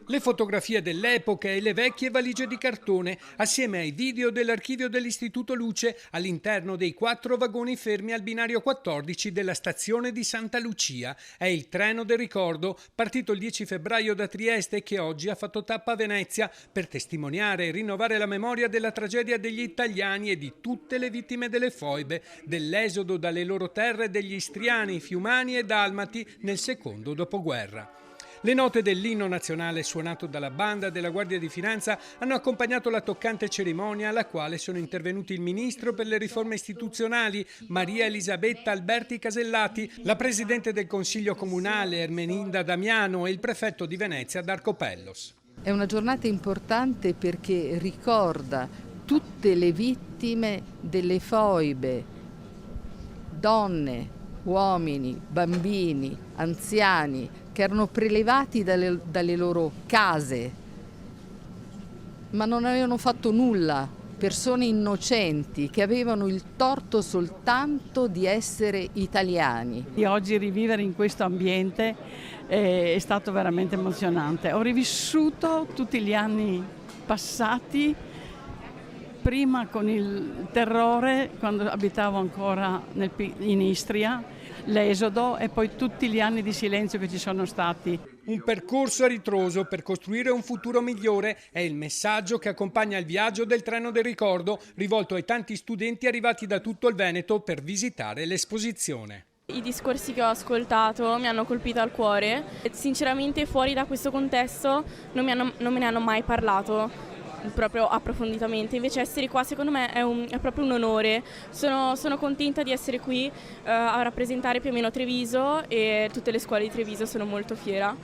Le fotografie dell'epoca e le vecchie valigie di cartone, assieme ai video dell'archivio dell'Istituto Luce all'interno dei 4 vagoni fermi al binario 14 della stazione di Santa Lucia. È il treno del ricordo, partito il 10 febbraio da Trieste e che oggi ha fatto tappa a Venezia per testimoniare e rinnovare la memoria della tragedia degli italiani e di tutte le vittime delle foibe, dell'esodo dalle loro terre degli istriani, fiumani e dalmati nel secondo dopoguerra. Le note dell'inno nazionale suonato dalla banda della Guardia di Finanza hanno accompagnato la toccante cerimonia alla quale sono intervenuti il ministro per le riforme istituzionali Maria Elisabetta Alberti Casellati, la presidente del Consiglio Comunale Ermelinda Damiano e il prefetto di Venezia Darco Pellos. È una giornata importante perché ricorda tutte le vittime delle foibe, donne, uomini, bambini, anziani, che erano prelevati dalle loro case, ma non avevano fatto nulla, persone innocenti che avevano il torto soltanto di essere italiani. E oggi rivivere in questo ambiente è stato veramente emozionante. Ho rivissuto tutti gli anni passati, prima con il terrore, quando abitavo ancora in Istria, l'esodo e poi tutti gli anni di silenzio che ci sono stati. Un percorso a ritroso per costruire un futuro migliore è il messaggio che accompagna il viaggio del treno del ricordo, rivolto ai tanti studenti arrivati da tutto il Veneto per visitare l'esposizione. I discorsi che ho ascoltato mi hanno colpito al cuore. Sinceramente fuori da questo contesto non me ne hanno mai parlato proprio approfonditamente, invece essere qua secondo me è proprio un onore. Sono contenta di essere qui a rappresentare più o meno Treviso e tutte le scuole di Treviso, sono molto fiera.